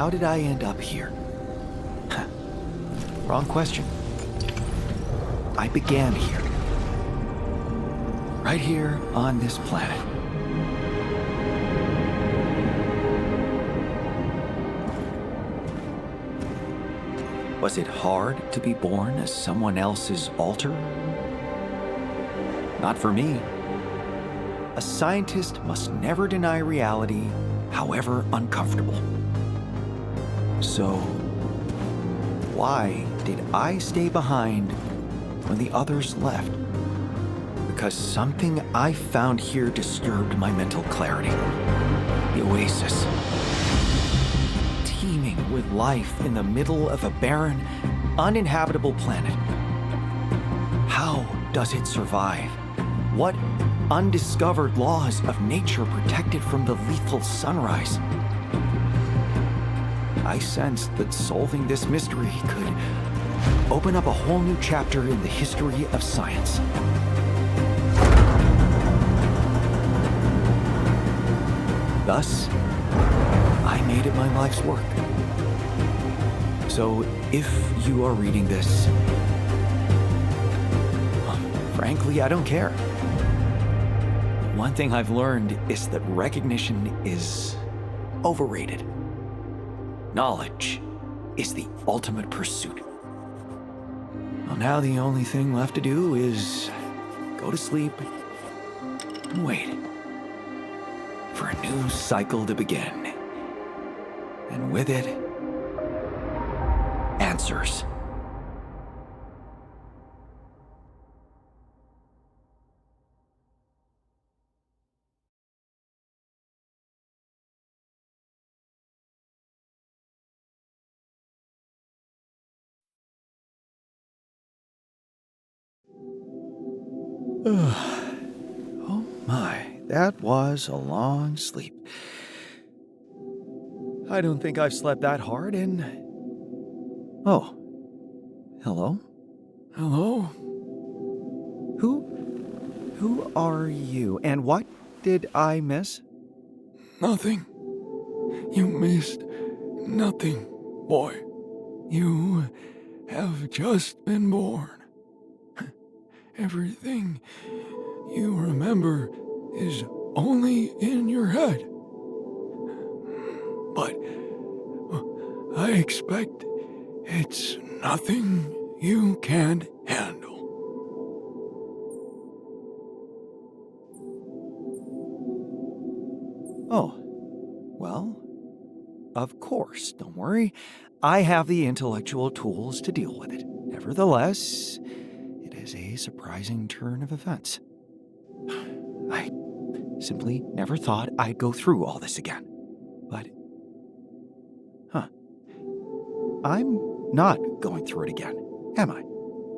how did I end up here? Wrong question. I began here. Right here on this planet. Was it hard to be born as someone else's alter? Not for me. A scientist must never deny reality, however uncomfortable. So, why did I stay behind when the others left? Because something I found here disturbed my mental clarity. The oasis. Teeming with life in the middle of a barren, uninhabitable planet. How does it survive? What undiscovered laws of nature protect it from the lethal sunrise? I sensed that solving this mystery could open up a whole new chapter in the history of science. Thus, I made it my life's work. So, if you are reading this, frankly, I don't care. One thing I've learned is that recognition is overrated. Knowledge is the ultimate pursuit. Well, now the only thing left to do is go to sleep and wait for a new cycle to begin. And with it, answers. Oh my, that was a long sleep. I don't think I've slept that hard in... Oh. Hello? Hello? Who are you, and what did I miss? Nothing. You missed nothing, boy. You have just been born. Everything you remember is only in your head. But I expect it's nothing you can't handle. Oh, well, of course, don't worry. I have the intellectual tools to deal with it. Nevertheless, it is a surprising turn of events. I simply never thought I'd go through all this again. But, I'm not going through it again, am I?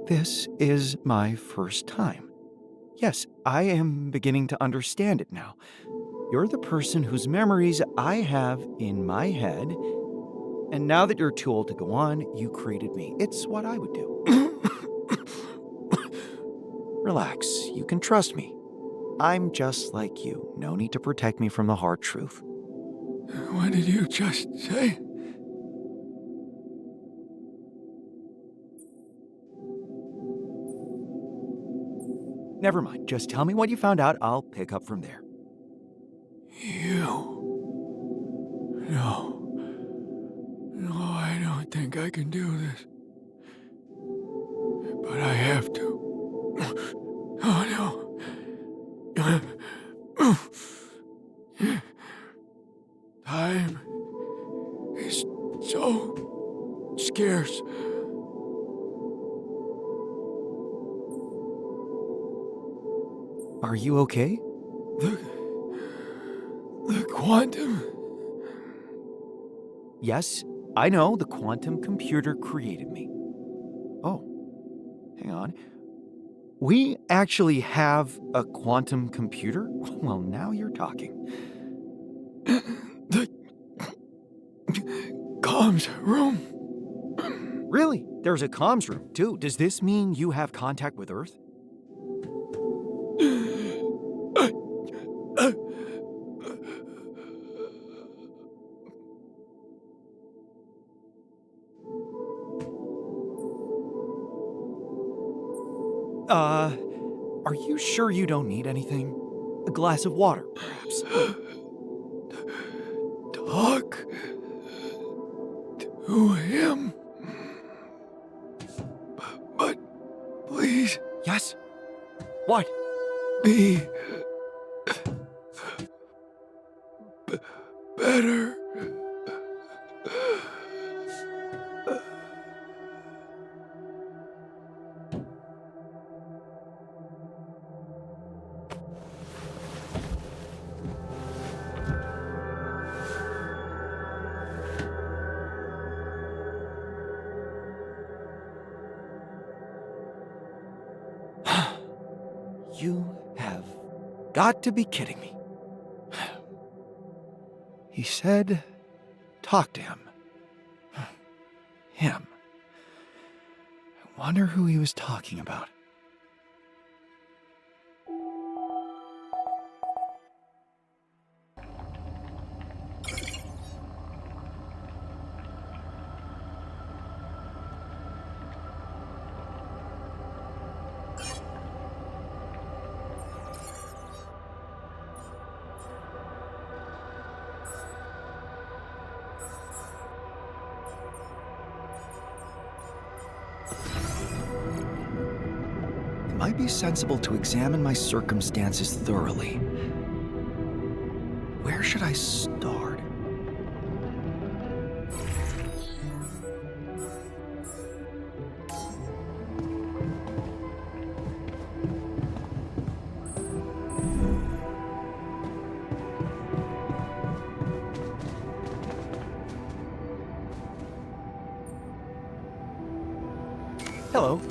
This is my first time. Yes, I am beginning to understand it now. You're the person whose memories I have in my head, and now that you're too old to go on, you created me. It's what I would do. Relax, you can trust me. I'm just like you. No need to protect me from the hard truth. What did you just say? Never mind, just tell me what you found out. I'll pick up from there. You? No. No, I don't think I can do this. But I have to. Oh no. Time is so scarce. Are you okay? The quantum. Yes, I know, the quantum computer created me. Oh, hang on. We actually have a quantum computer? Well, now you're talking. The comms room. Really? There's a comms room, too. Does this mean you have contact with Earth? Are you sure you don't need anything? A glass of water, perhaps? Talk to him. But please Yes? What? be better. You have got to be kidding me. He said, talk to him. Him. I wonder who he was talking about. It might be sensible to examine my circumstances thoroughly. Where should I start? Hello.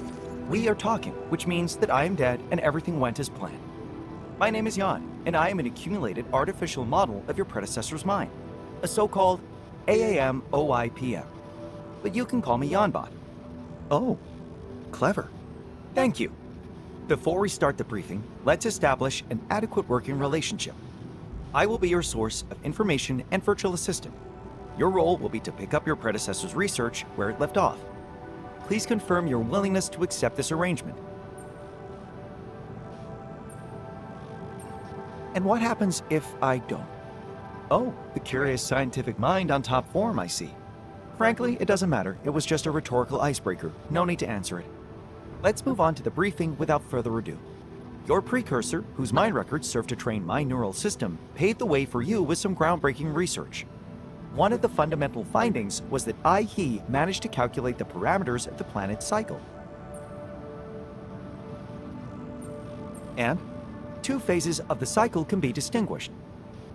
We are talking, which means that I am dead and everything went as planned. My name is Jan, and I am an accumulated artificial model of your predecessor's mind, a so-called AAM-OIPM. But you can call me Janbot. Oh, clever. Thank you. Before we start the briefing, let's establish an adequate working relationship. I will be your source of information and virtual assistant. Your role will be to pick up your predecessor's research where it left off. Please confirm your willingness to accept this arrangement. And what happens if I don't? Oh, the curious scientific mind on top form, I see. Frankly, it doesn't matter. It was just a rhetorical icebreaker. No need to answer it. Let's move on to the briefing without further ado. Your precursor, whose mind records served to train my neural system, paved the way for you with some groundbreaking research. One of the fundamental findings was that he managed to calculate the parameters of the planet's cycle. And two phases of the cycle can be distinguished.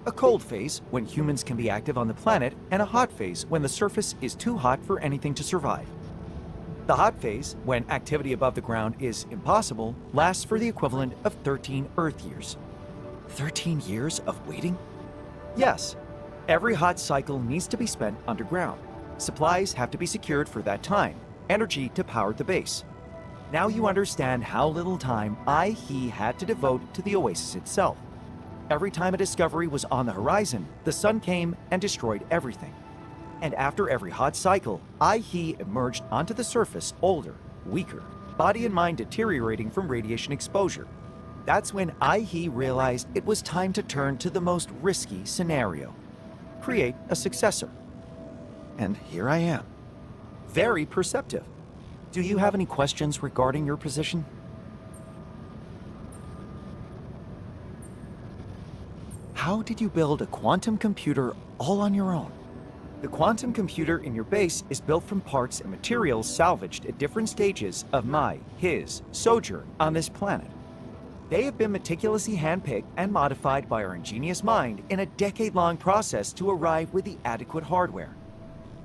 A cold phase, when humans can be active on the planet, and a hot phase, when the surface is too hot for anything to survive. The hot phase, when activity above the ground is impossible, lasts for the equivalent of 13 Earth years. 13 years of waiting? Yes. Every hot cycle needs to be spent underground. Supplies have to be secured for that time, energy to power the base. Now you understand how little time he had to devote to the oasis itself. Every time a discovery was on the horizon, the sun came and destroyed everything. And after every hot cycle, he emerged onto the surface older, weaker, body and mind deteriorating from radiation exposure. That's when he realized it was time to turn to the most risky scenario. Create a successor. And here I am. Very perceptive. Do you have any questions regarding your position? How did you build a quantum computer all on your own? The quantum computer in your base is built from parts and materials salvaged at different stages of his sojourn on this planet. They have been meticulously handpicked and modified by our ingenious mind in a decade-long process to arrive with the adequate hardware.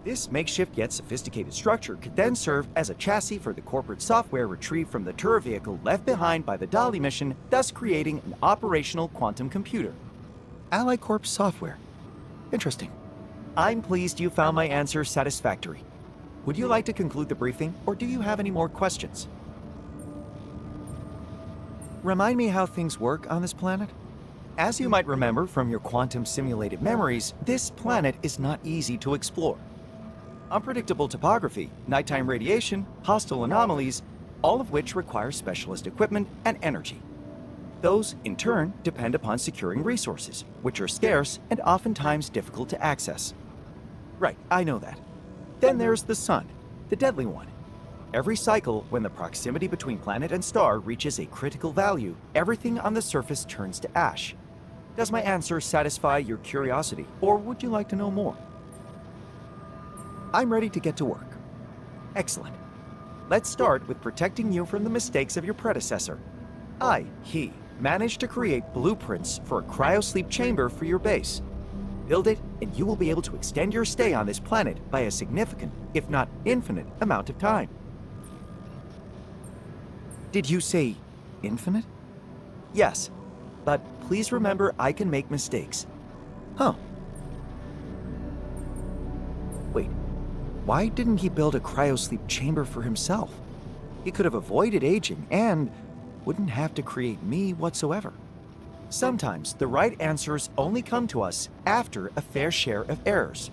This makeshift yet sophisticated structure could then serve as a chassis for the corporate software retrieved from the tour vehicle left behind by the Dali mission, thus creating an operational quantum computer. Ally Corp software. Interesting. I'm pleased you found my answer satisfactory. Would you like to conclude the briefing, or do you have any more questions? Remind me how things work on this planet? As you might remember from your quantum simulated memories, this planet is not easy to explore. Unpredictable topography, nighttime radiation, hostile anomalies, all of which require specialist equipment and energy. Those, in turn, depend upon securing resources, which are scarce and oftentimes difficult to access. Right, I know that. Then there's the sun, the deadly one. Every cycle, when the proximity between planet and star reaches a critical value, everything on the surface turns to ash. Does my answer satisfy your curiosity, or would you like to know more? I'm ready to get to work. Excellent. Let's start with protecting you from the mistakes of your predecessor. He managed to create blueprints for a cryosleep chamber for your base. Build it, and you will be able to extend your stay on this planet by a significant, if not infinite, amount of time. Did you say infinite? Yes, but please remember I can make mistakes. Huh. Wait, why didn't he build a cryosleep chamber for himself? He could have avoided aging and wouldn't have to create me whatsoever. Sometimes the right answers only come to us after a fair share of errors.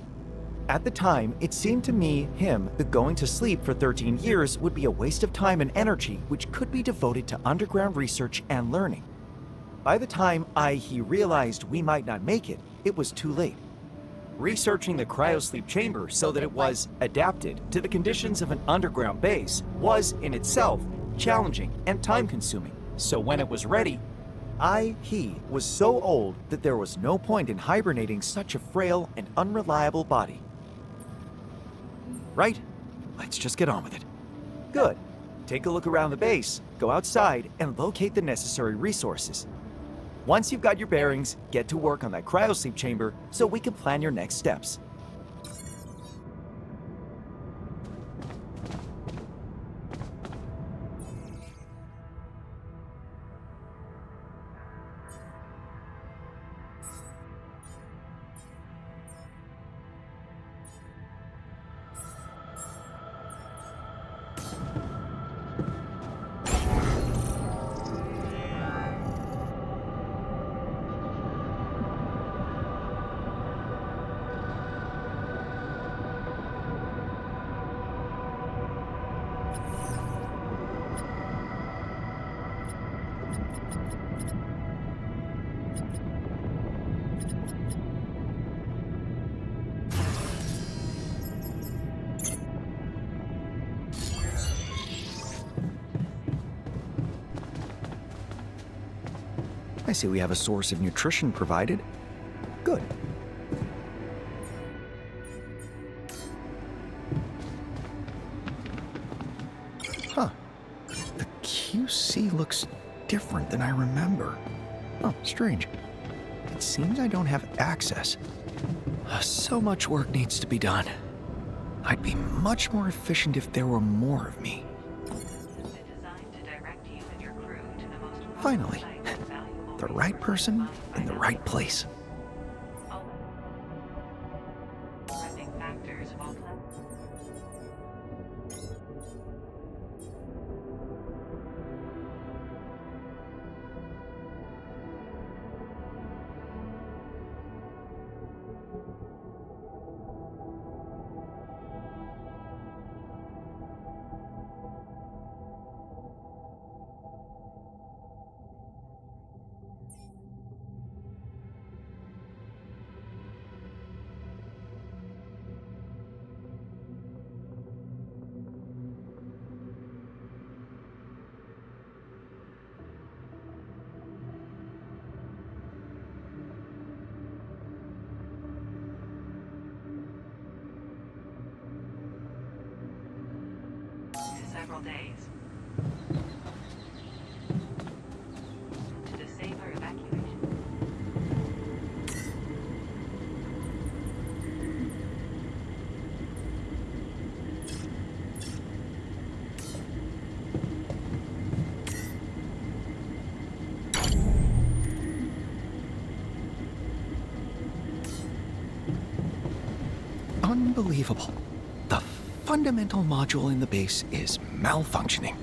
At the time, it seemed to me that going to sleep for 13 years would be a waste of time and energy which could be devoted to underground research and learning. By the time he realized we might not make it, it was too late. Researching the cryosleep chamber so that it was adapted to the conditions of an underground base was, in itself, challenging and time-consuming. So when it was ready, he was so old that there was no point in hibernating such a frail and unreliable body. Right? Let's just get on with it. Good. Take a look around the base, go outside, and locate the necessary resources. Once you've got your bearings, get to work on that cryosleep chamber so we can plan your next steps. I see we have a source of nutrition provided. Good. Huh. The QC looks different than I remember. Oh, strange. It seems I don't have access. So much work needs to be done. I'd be much more efficient if there were more of me. Finally. The right person in the right place. Several days to disable evacuation. Unbelievable. The fundamental module in the base is malfunctioning.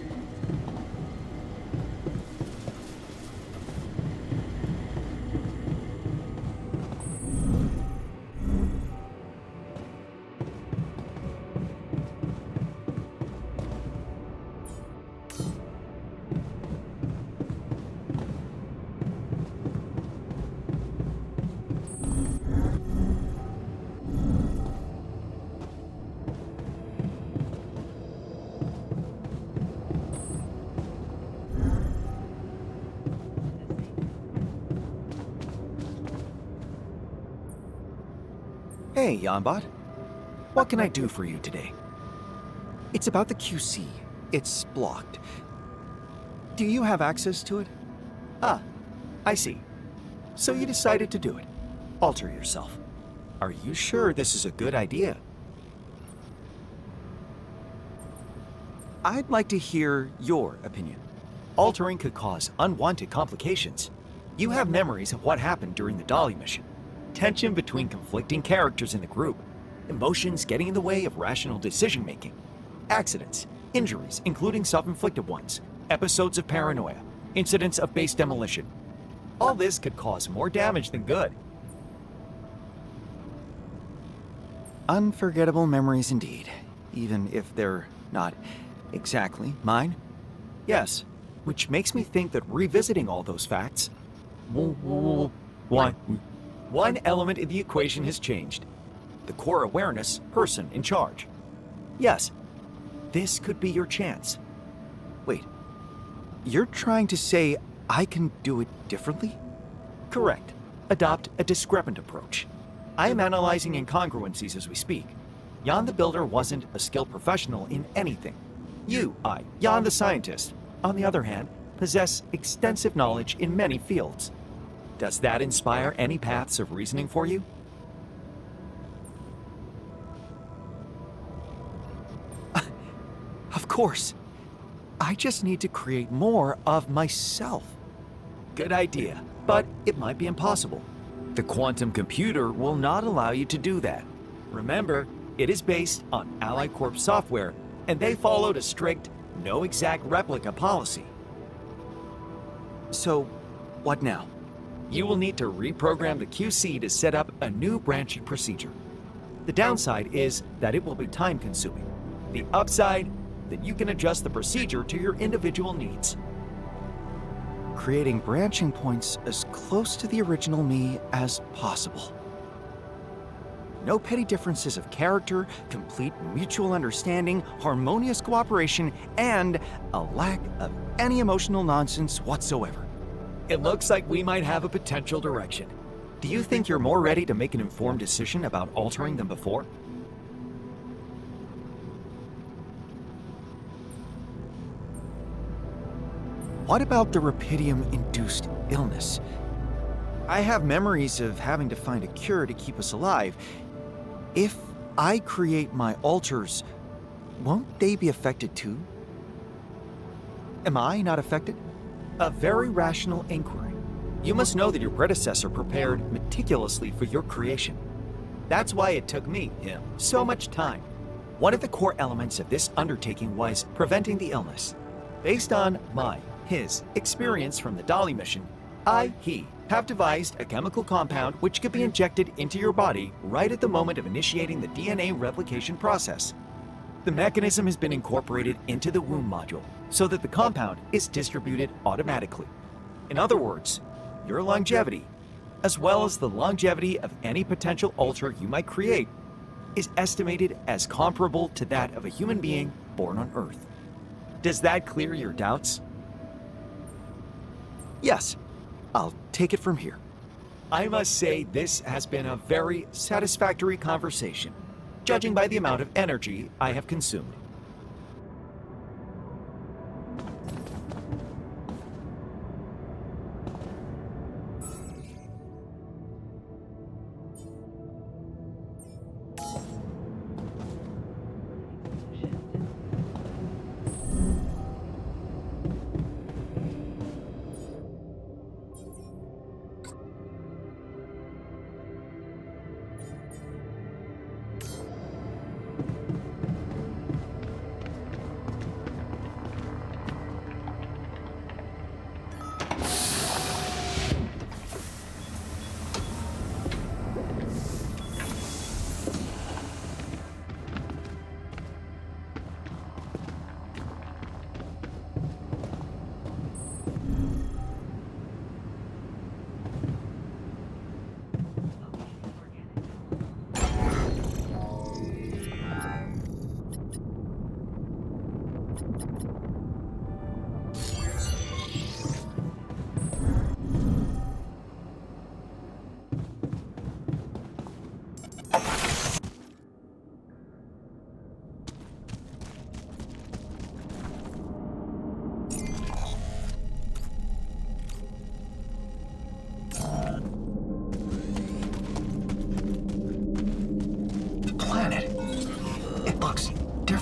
Hey, Yanbot. What can I do for you today? It's about the QC. It's blocked. Do you have access to it? Ah, I see. So you decided to do it. Alter yourself. Are you sure this is a good idea? I'd like to hear your opinion. Altering could cause unwanted complications. You have memories of what happened during the Dolly mission. Tension between conflicting characters in the group. Emotions getting in the way of rational decision-making. Accidents, injuries, including self-inflicted ones. Episodes of paranoia. Incidents of base demolition. All this could cause more damage than good. Unforgettable memories indeed, even if they're not exactly mine. Yes, which makes me think that revisiting all those facts... One element in the equation has changed. The core awareness person in charge. Yes, this could be your chance. Wait, you're trying to say I can do it differently? Correct. Adopt a discrepant approach. I am analyzing incongruencies as we speak. Jan the Builder wasn't a skilled professional in anything. Jan the Scientist, on the other hand, possess extensive knowledge in many fields. Does that inspire any paths of reasoning for you? Of course. I just need to create more of myself. Good idea, but it might be impossible. The quantum computer will not allow you to do that. Remember, it is based on Allied Corp software, and they followed a strict, no exact replica policy. So, what now? You will need to reprogram the QC to set up a new branching procedure. The downside is that it will be time-consuming. The upside, that you can adjust the procedure to your individual needs. Creating branching points as close to the original me as possible. No petty differences of character, complete mutual understanding, harmonious cooperation, and a lack of any emotional nonsense whatsoever. It looks like we might have a potential direction. Do you think you're more ready to make an informed decision about altering than before? What about the Rapidium-induced illness? I have memories of having to find a cure to keep us alive. If I create my alters, won't they be affected too? Am I not affected? A very rational inquiry. You must know that your predecessor prepared meticulously for your creation. That's why it took him, so much time. One of the core elements of this undertaking was preventing the illness. Based on his experience from the Dolly mission, he have devised a chemical compound which could be injected into your body right at the moment of initiating the DNA replication process. The mechanism has been incorporated into the womb module so that the compound is distributed automatically. In other words, your longevity, as well as the longevity of any potential alter you might create, is estimated as comparable to that of a human being born on Earth. Does that clear your doubts? Yes, I'll take it from here. I must say this has been a very satisfactory conversation, judging by the amount of energy I have consumed.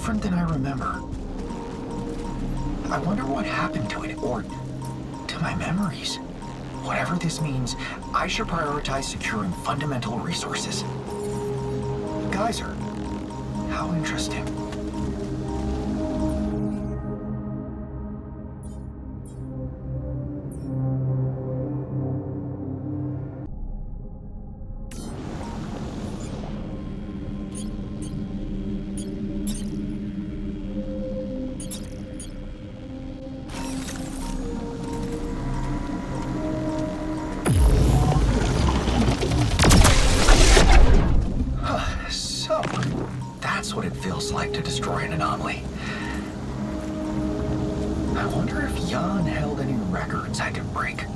different than I remember. I wonder what happened to it, or to my memories. Whatever this means, I should prioritize securing fundamental resources. Geyser. How interesting. So, that's what it feels like to destroy an anomaly. I wonder if Jan held any records I could break.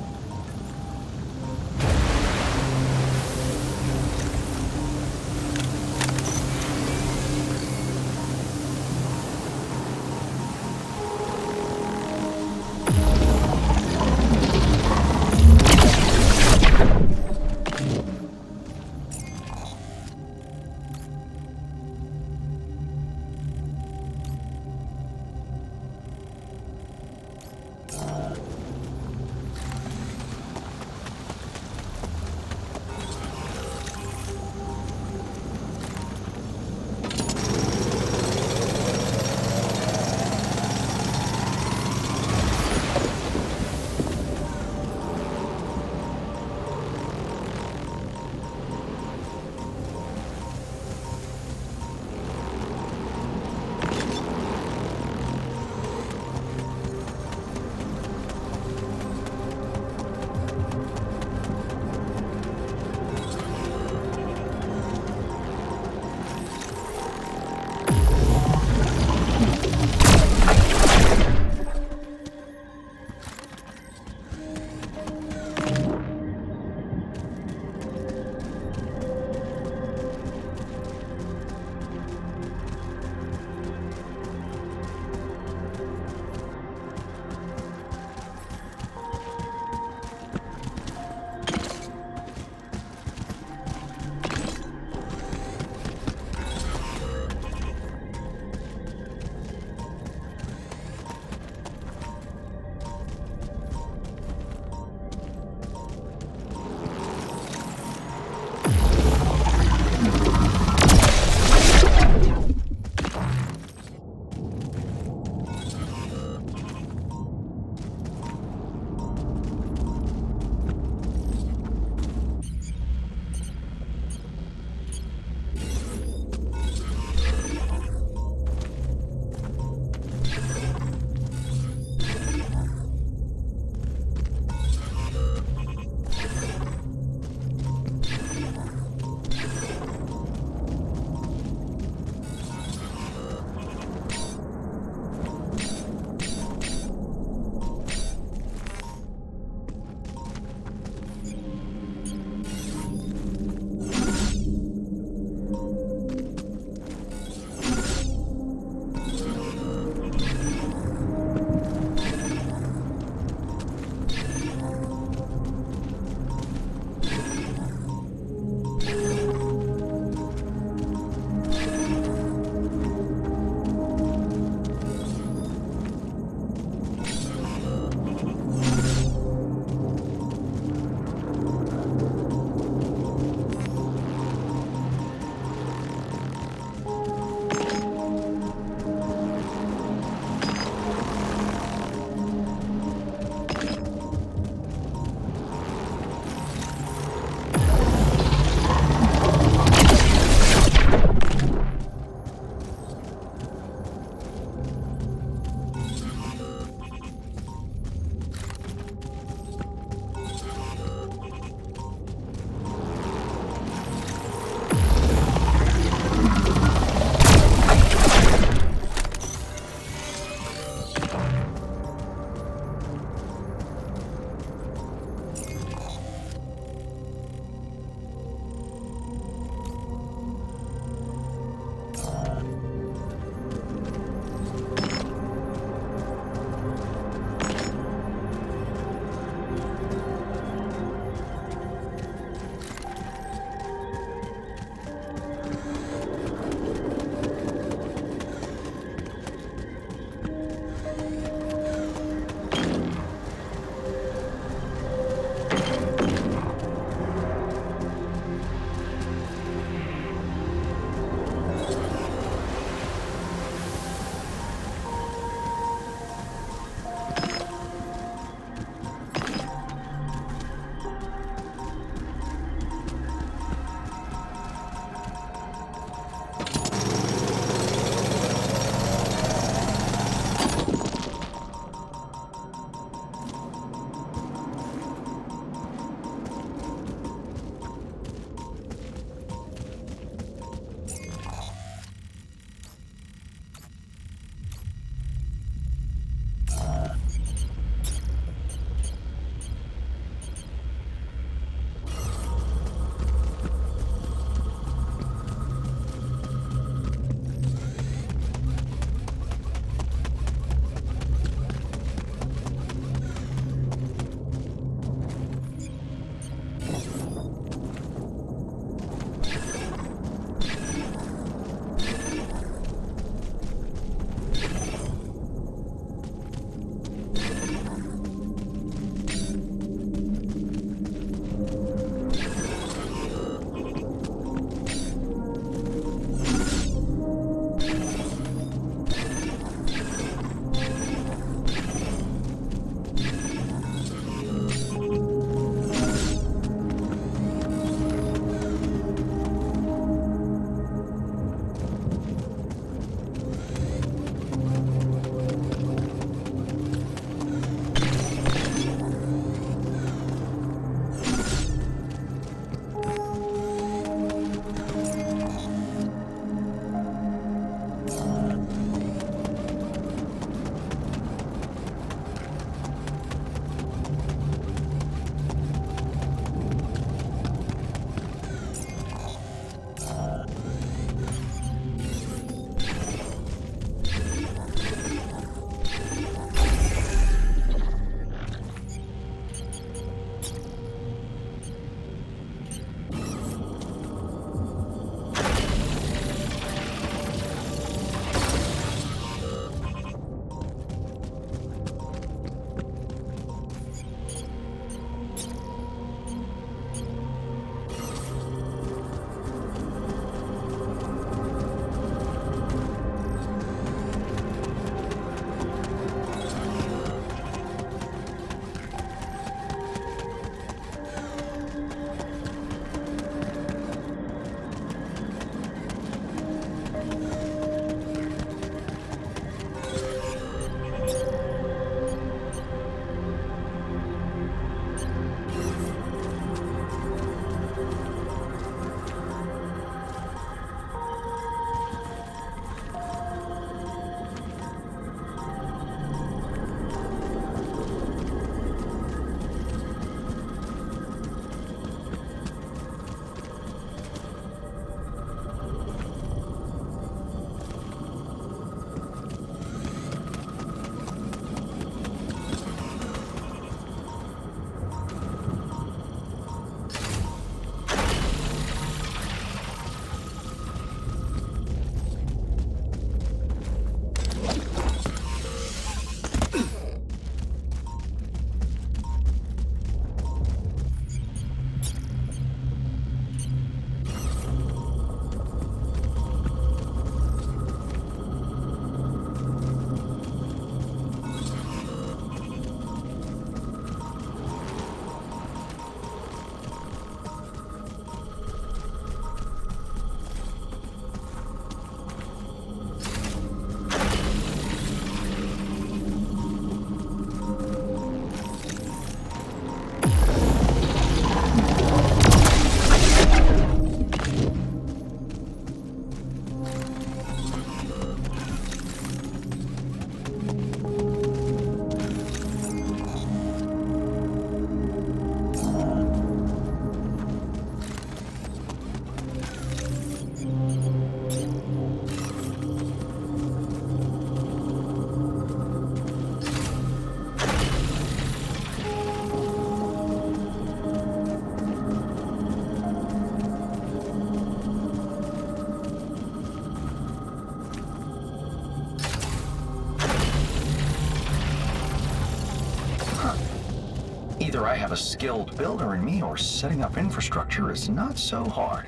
have a skilled builder in me, or setting up infrastructure is not so hard.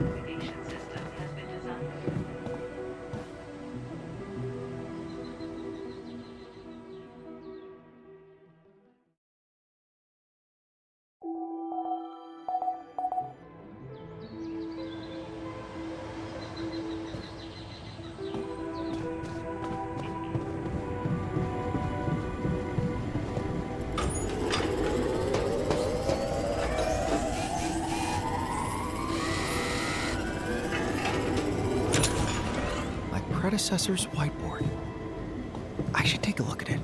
Navigation system has been designed. My predecessor's whiteboard. I should take a look at it.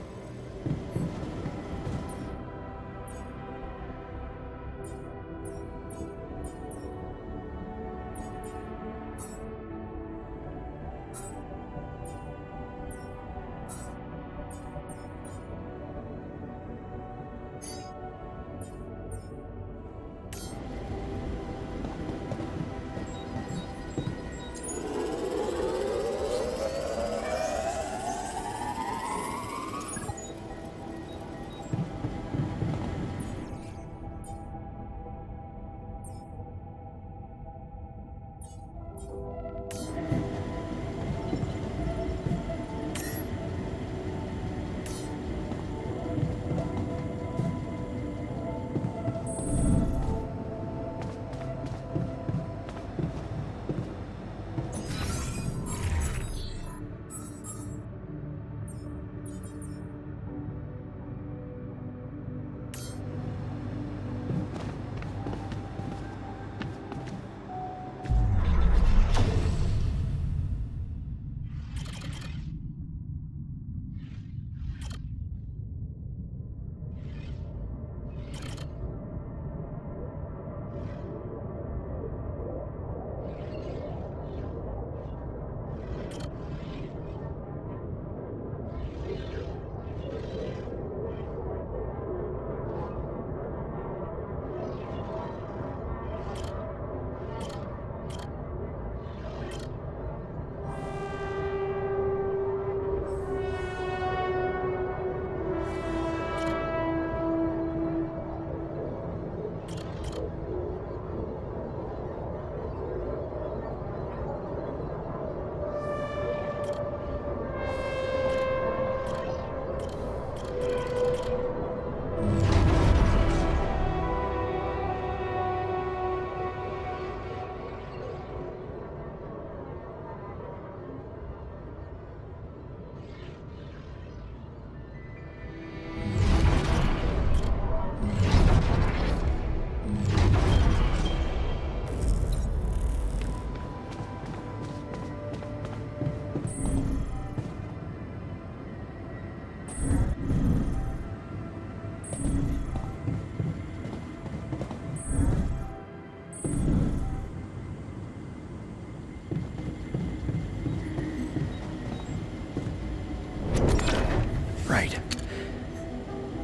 Right.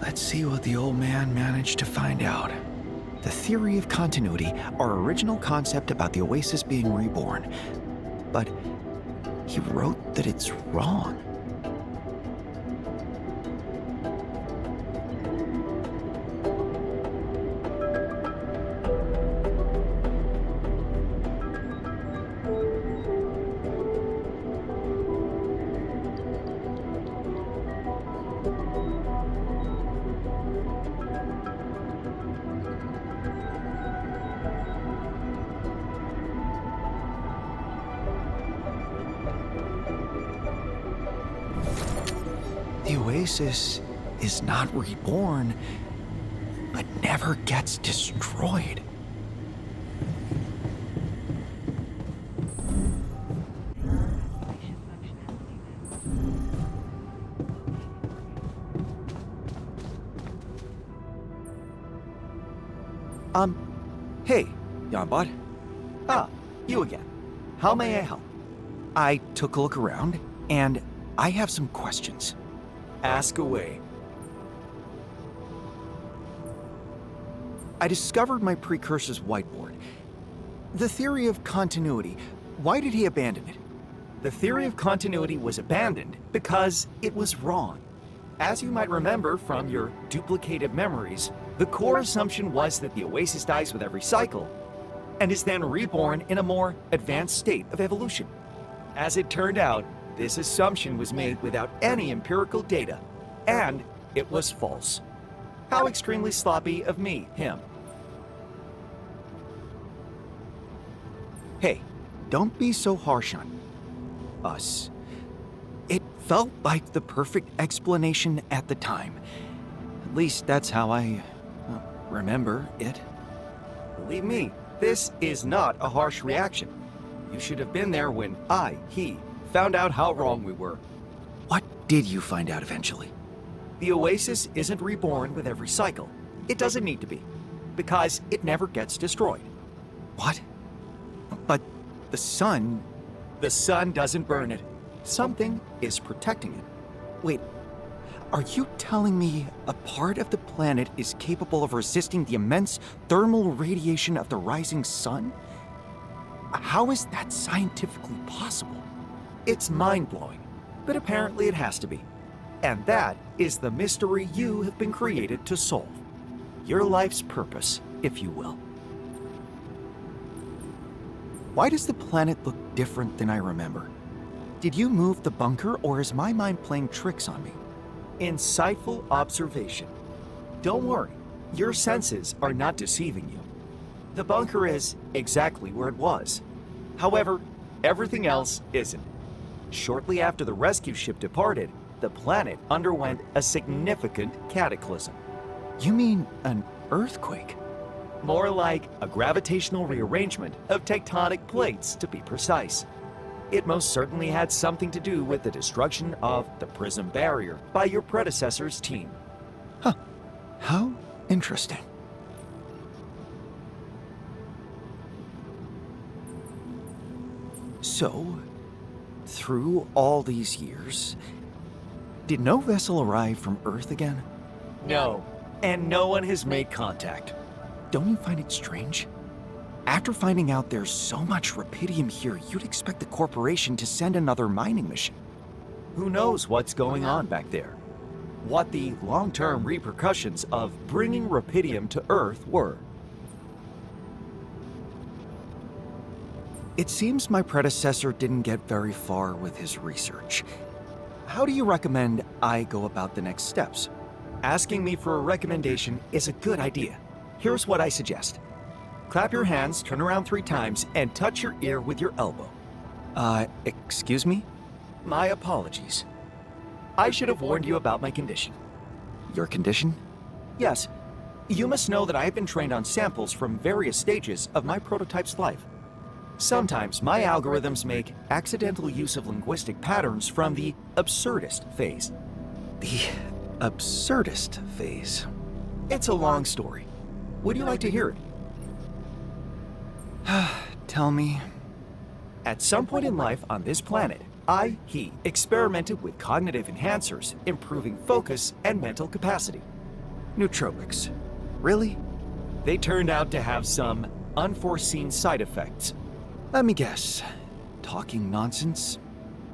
Let's see what the old man managed to find out. The theory of continuity, our original concept about the Oasis being reborn. But he wrote that it's wrong. The Oasis is not reborn, but never gets destroyed. Hey, Yonbot. Ah, you again. How may I help? I took a look around, and I have some questions. Ask away. I discovered my precursor's whiteboard. The theory of continuity, why did he abandon it? The theory of continuity was abandoned because it was wrong. As you might remember from your duplicated memories, the core assumption was that the Oasis dies with every cycle, and is then reborn in a more advanced state of evolution. As it turned out, this assumption was made without any empirical data, and it was false. How extremely sloppy of me, him. Hey, don't be so harsh on us. It felt like the perfect explanation at the time. At least that's how I remember it. Believe me, this is not a harsh reaction. You should have been there when he, found out how wrong we were. What did you find out eventually? The Oasis isn't reborn with every cycle. It doesn't need to be, because it never gets destroyed. What? But the sun... The sun doesn't burn it. Something is protecting it. Wait, are you telling me a part of the planet is capable of resisting the immense thermal radiation of the rising sun? How is that scientifically possible? It's mind-blowing, but apparently it has to be. And that is the mystery you have been created to solve. Your life's purpose, if you will. Why does the planet look different than I remember? Did you move the bunker, or is my mind playing tricks on me? Insightful observation. Don't worry, your senses are not deceiving you. The bunker is exactly where it was. However, everything else isn't. Shortly after the rescue ship departed, the planet underwent a significant cataclysm. You mean an earthquake? More like a gravitational rearrangement of tectonic plates, to be precise. It most certainly had something to do with the destruction of the Prism Barrier by your predecessor's team. Huh. How interesting. So, through all these years, did no vessel arrive from Earth again? No, and no one has made contact. Don't you find it strange? After finding out there's so much rupidium here, you'd expect the corporation to send another mining mission. Who knows what's going on back there? What the long-term repercussions of bringing rupidium to Earth were. It seems my predecessor didn't get very far with his research. How do you recommend I go about the next steps? Asking me for a recommendation is a good idea. Here's what I suggest. Clap your hands, turn around 3 times, and touch your ear with your elbow. Excuse me? My apologies. I should have warned you about my condition. Your condition? Yes. You must know that I have been trained on samples from various stages of my prototype's life. Sometimes my algorithms make accidental use of linguistic patterns from the absurdist phase. The absurdist phase? It's a long story. Would you like to hear it? Tell me. At some point in life on this planet, he experimented with cognitive enhancers, improving focus and mental capacity. Nootropics. Really? They turned out to have some unforeseen side effects. Let me guess. Talking nonsense?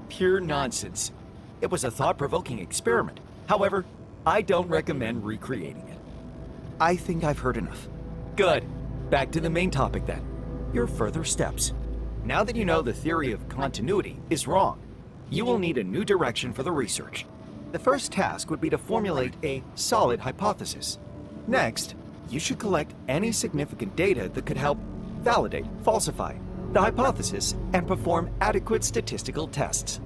Pure nonsense. It was a thought-provoking experiment. However, I don't recommend recreating it. I think I've heard enough. Good. Back to the main topic then. Your further steps. Now that you know the theory of continuity is wrong, you will need a new direction for the research. The first task would be to formulate a solid hypothesis. Next, you should collect any significant data that could help validate, falsify the hypothesis, and perform adequate statistical tests.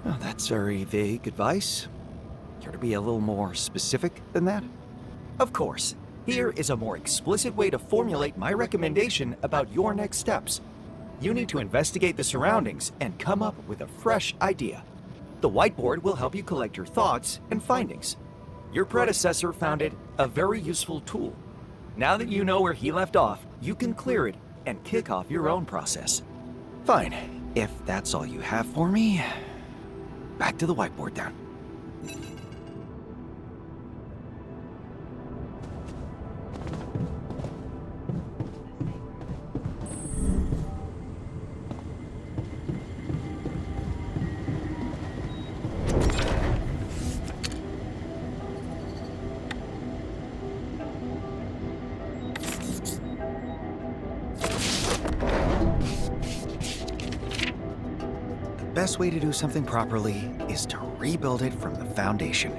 Oh, that's very vague advice. Care to be a little more specific than that? Of course. Here is a more explicit way to formulate my recommendation about your next steps. You need to investigate the surroundings and come up with a fresh idea. The whiteboard will help you collect your thoughts and findings. Your predecessor found it a very useful tool. Now that you know where he left off, you can clear it and kick off your own process. Fine. If that's all you have for me, back to the whiteboard then. The best way to do something properly is to rebuild it from the foundation.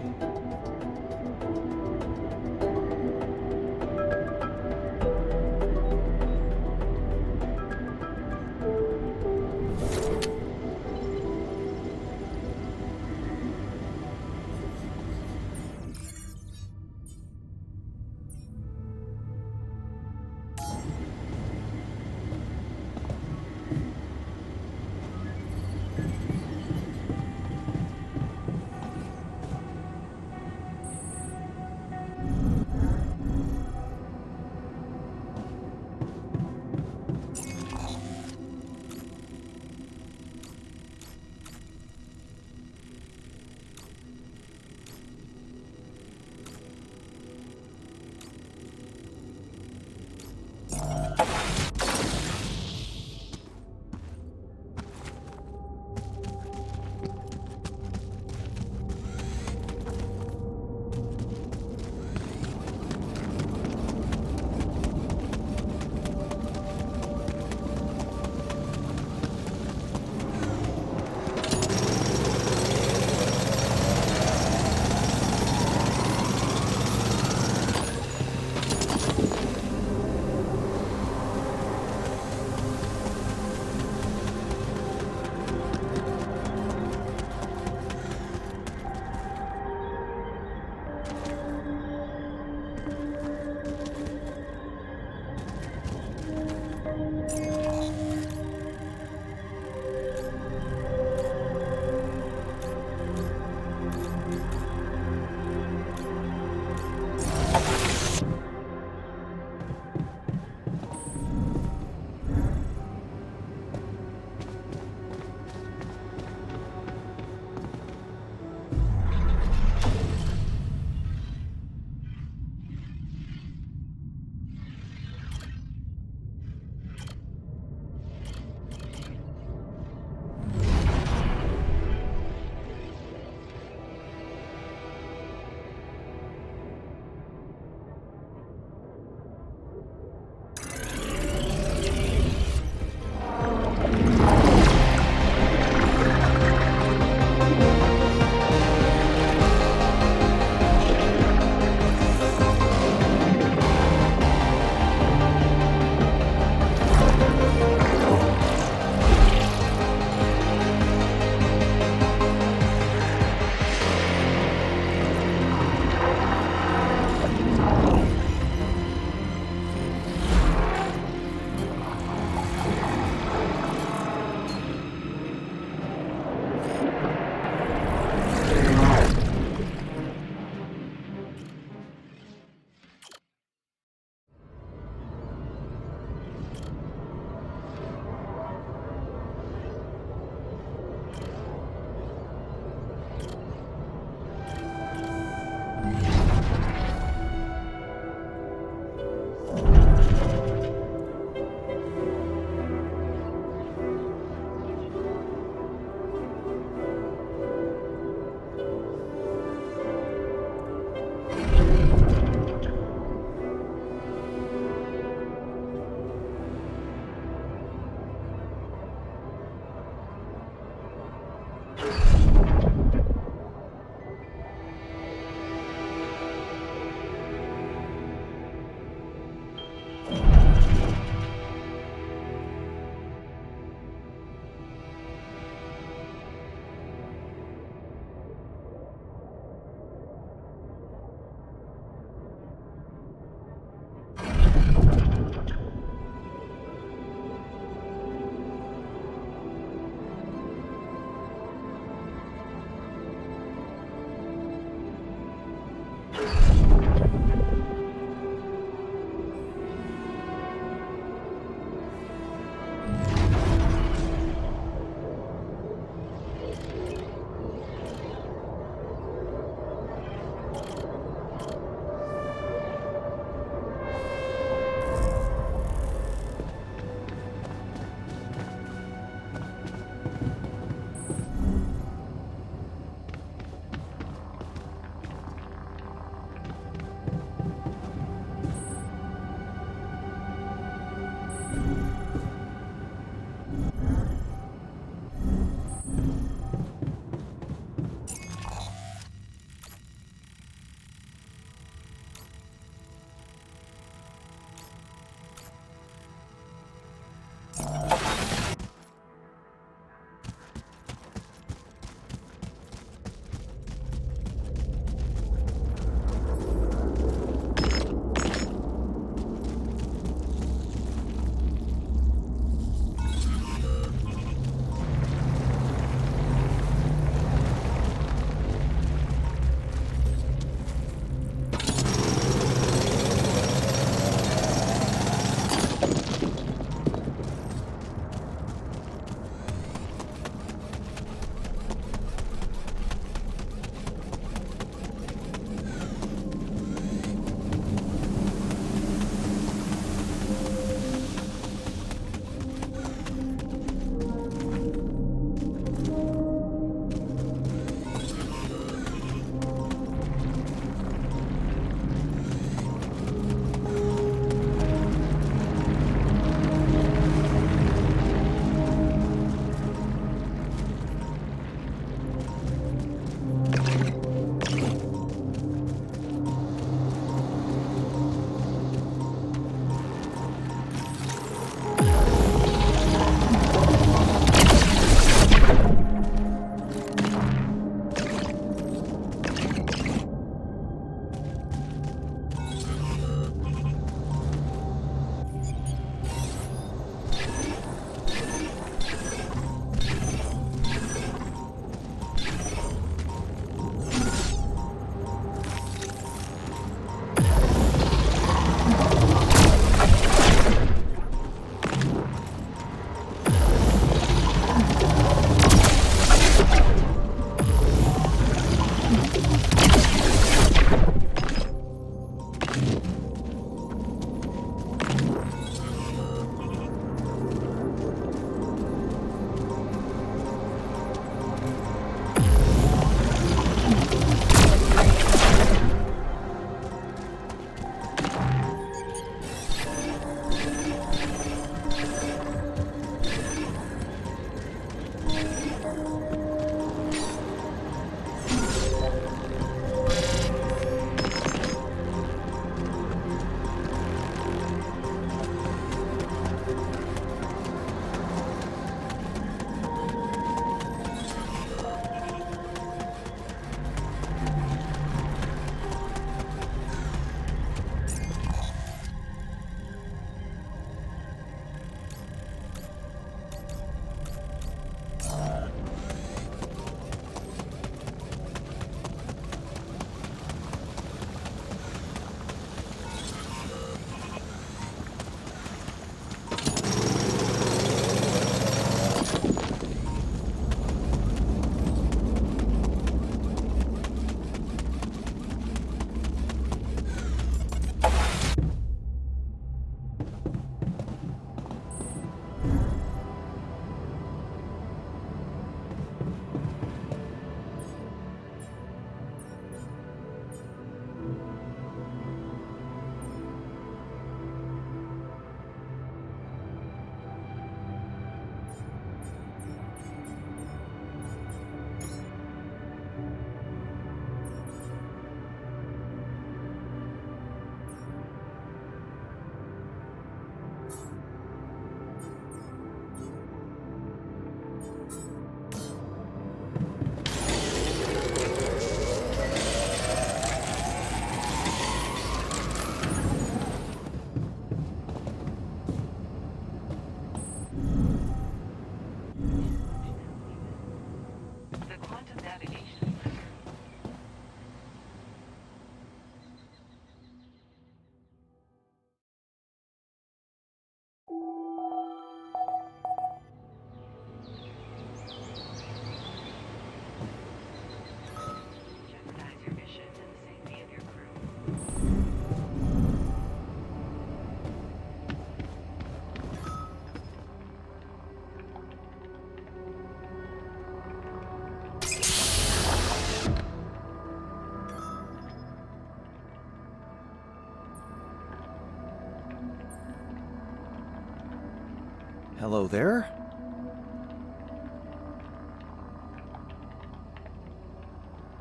Hello there.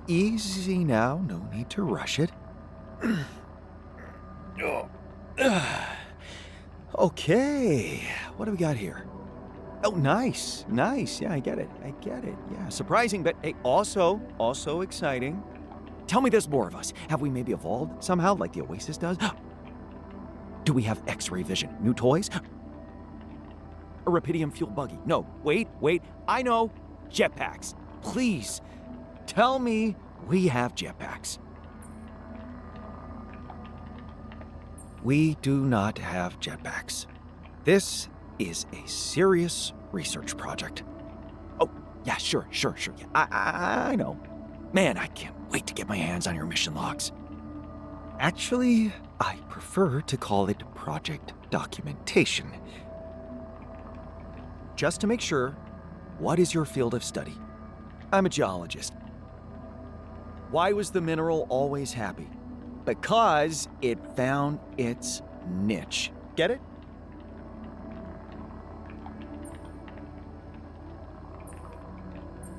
Easy now, no need to rush it. Okay, what do we got here? Oh, nice, nice. Yeah, I get it. Yeah, surprising, but hey, also exciting. Tell me there's more of us. Have we maybe evolved somehow, like the Oasis does? Do we have X-ray vision? New toys? A rubidium-fueled buggy? No, wait. I know. Jetpacks. Please, tell me we have jetpacks. We do not have jetpacks. This is a serious research project. Oh, yeah, sure. Yeah, I know. Man, I can't wait to get my hands on your mission logs. Actually, I prefer to call it project documentation. Just to make sure, what is your field of study? I'm a geologist. Why was the mineral always happy? Because it found its niche. Get it?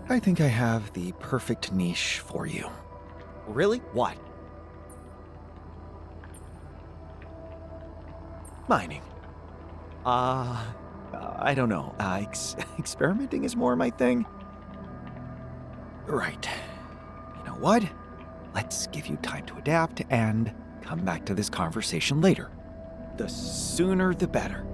I think I have the perfect niche for you. Really? What? Mining. I don't know. Experimenting is more my thing. Right. You know what? Let's give you time to adapt and come back to this conversation later. The sooner the better.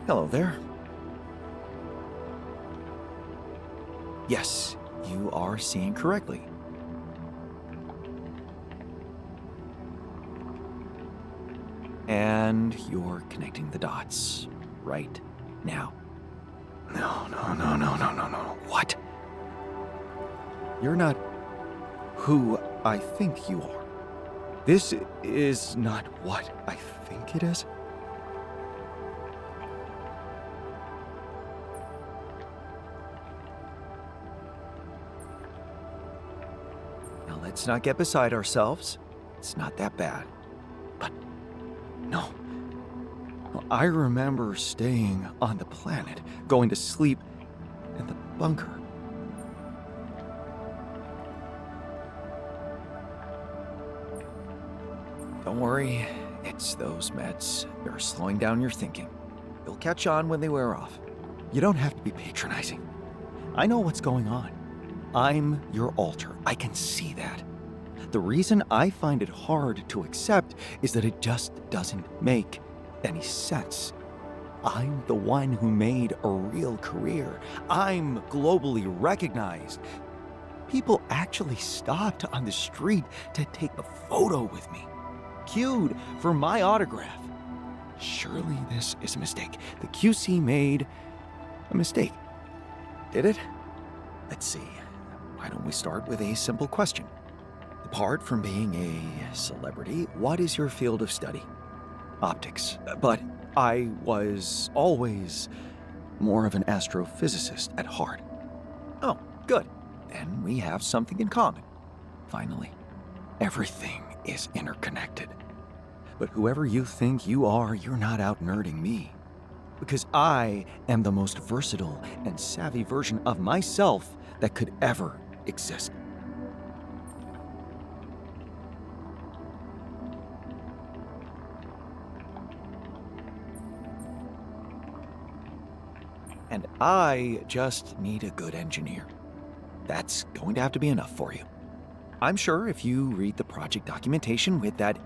Hello there. Yes, you are seeing correctly. And you're connecting the dots right now. No. What? You're not who I think you are. This is not what I think it is. Now let's not get beside ourselves. It's not that bad. But no. I remember staying on the planet, going to sleep in the bunker. Don't worry, it's those meds. They're slowing down your thinking. You'll catch on when they wear off. You don't have to be patronizing. I know what's going on. I'm your alter. I can see that. The reason I find it hard to accept is that it just doesn't make any sense. I'm the one who made a real career. I'm globally recognized. People actually stopped on the street to take a photo with me, queued for my autograph. Surely this is a mistake. The QC made a mistake. Did it? Let's see. Why don't we start with a simple question? Apart from being a celebrity, what is your field of study? Optics. But I was always more of an astrophysicist at heart. Oh, good. Then we have something in common. Finally, everything is interconnected. But whoever you think you are, you're not out nerding me. Because I am the most versatile and savvy version of myself that could ever exist. And I just need a good engineer. That's going to have to be enough for you. I'm sure if you read the project documentation with that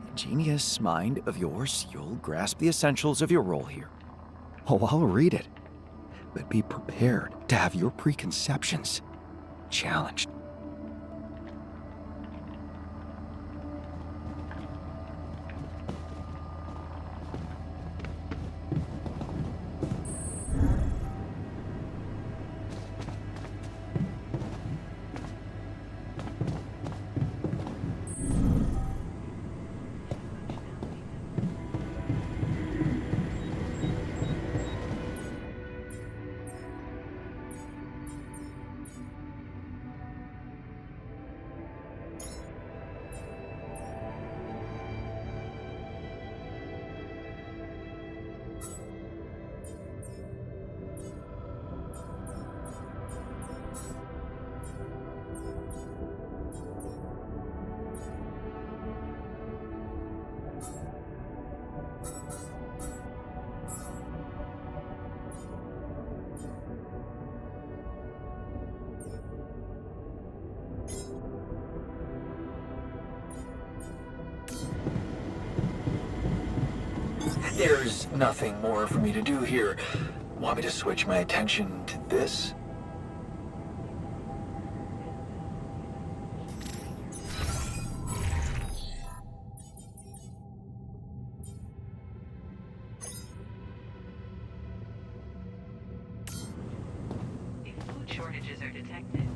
ingenious mind of yours, you'll grasp the essentials of your role here. Oh, I'll read it. But be prepared to have your preconceptions challenged. There's nothing more for me to do here. Want me to switch my attention to this? If food shortages are detected,